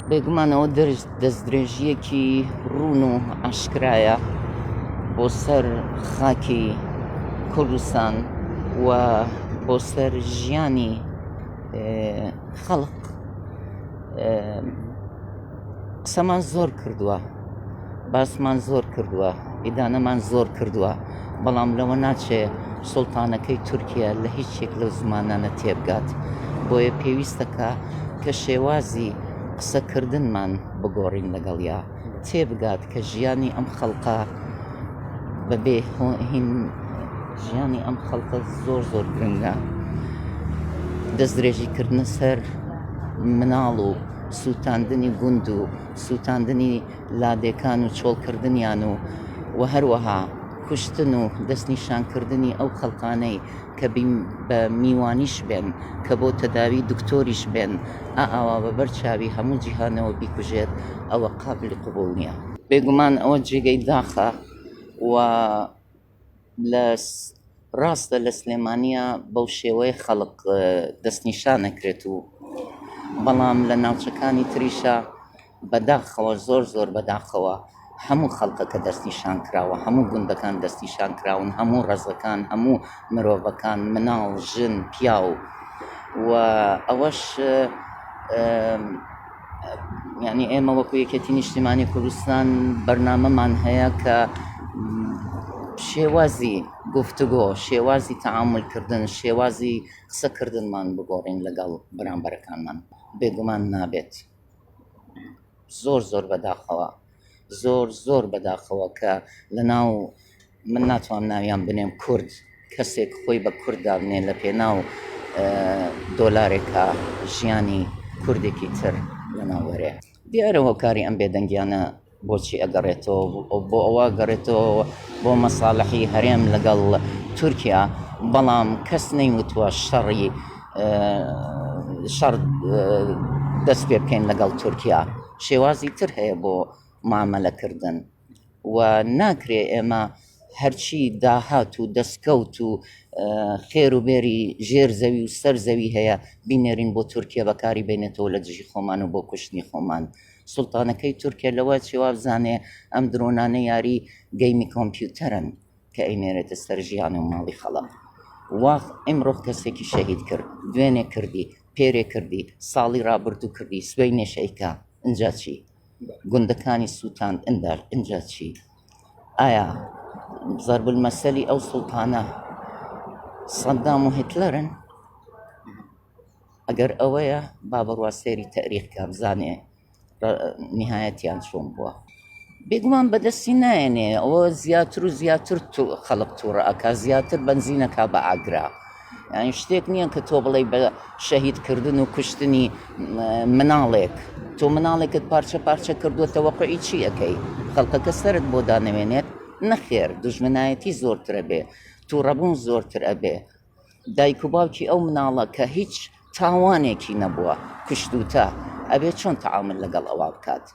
بێگومانەوە دەستدرێژیەکی ڕوون و ئاشکرایە بۆ سەر خاکی کوردستان و بۆ سەر ژیانی خەڵق. قسەمان زۆر کردووە، باسمان زۆر کردووە، ئیدانەمان زۆر کردووە، بەڵام لەوە ناچێ سوڵتانەکەی تورکیا لە هیچێک لەو زمانانە تێبگات. بۆیە پێویستەکە کە شێوازی قسەکردنمان بگۆڕین لەگەڵیا، تێبگات کە ژیانی ئەم خەڵقە بەبێ هین ژیانی ئەم خەڵقە زۆر زۆر گرنگە. دەستدرێژیکردنە سەر مناڵ و سووتاندنی گوند و سووتاندنی لادێکان و چۆڵکردنیان و هەروەها کوشتن و دەستنیشانکردنی ئەو خەڵقانەی کە بە میوانیش بێن، کە بۆ تەداوی دکتۆریش بێن، ئاوا بە بەرچاوی هەموو جیهانەوە بیکوژێت، ئەوە قابلی قبوڵ نییە. بێگومان ئەوە جێگەی داخە و ڕاستە لە سلێمانیە بەو شێوەیە خەڵق دەستنیشان نەکرێت و بەڵام لە ناوچەکانی تریشە بەداخەوە زۆر زۆر بەداخەوە هەموو خەڵکەکە دەستنیشان کراوە، هەموو گوندەکان دەستنیشان کراون، هەموو ڕێزەکان، هەموو مرۆڤەکان، مناڵ، ژن، پیاو. و ئەوەش یعنی ئێمە وەکو یەکێتی نیشتیمانی کوردستان بەرنامەمان هەیە کە شێوازی گفتوگۆ، شێوازی تەعاملکردن، شێوازی قسەکردنمان بگۆڕین لەگەڵ بەرامبەرەکانمان. بێگومان نابێت. زۆر زۆر بەداخەوە، زۆر زۆر بەداخەوە کە لەناو من ناتوانم ناویان بنێم کورد، کەسێک خۆی بە کورددا بنێ لە پێناو دۆلارێکە ژیانی کوردێکی تر لەناوەرێ. دیارەوە کاری ئەم بێدەنگیانە بۆچی ئەگەڕێتەوە بۆ ئەوە گەڕێتەوە بۆ مەساڵحی هەرێم لەگەڵ تورکیا، بەڵام کەس نەیوتوە شەڕ دەست پێ بکەین لەگەڵ تورکیا. شێوازی تر هەیە بۆ معامەلەکردن و ناکرێ ئێمە هەرچی داهات و دەستکەوت و خێر و بێری ژێر زەوی و سەر زەوی هەیە بینێرین بۆ تورکیا بەکاری بێنێتەوە لە دژی خۆمان و بۆ کوشتنی خۆمان. سوڵتانەکەی تورکیا لەوە چێوا بزانێ ئەم درۆنانە یاری گەیمی کۆمپیوتەرن کە ئەیمێرێتە سەر ژیان و ماڵی خەڵق. واخ ئەمڕۆ کەسێکی شەهید کرد، دوێنێ کردی، پێرێ کردی، ساڵی ڕابردوو کردی، سوێی نێشەیکە، ئەنجا چی؟ گوندەکانی سووتاند ئەنجا چی؟ ئایا زەربولمەسەلی ئەو سوڵتانە سەدام و هیتلەرن؟ ئەگەر ئەوەیە با بڕوا سێری تەریخکە بزانێ نهایەتیان چۆن بووە. بێگومان بەدەستی نایەنێ، ئەوە زیاتر و زیاتر خەڵق تووڕە ئەکا، زیاتر بەنزینەکا بە ئاگرا. یعنی شتێک نییە کە تۆ بڵێ بە شەهیدکردن و کوشتنی مناڵێک، تۆ مناڵێکت پارچە پارچە کردووەتەوە قوعی چی ئەەکەی؟ خەڵکەکە سەرت بۆ دانەوێنێت؟ نەخێر، دژمنایەتی زۆرتر ئەبێ، تووڕەبوون زۆرتر ئەبێ. دایک و باوکی ئەو مناڵە کە هیچ تاوانێکی نەبووە کوشتوتە، ئەبێ چۆن تەعامل لەگەڵ ئەوە بکات؟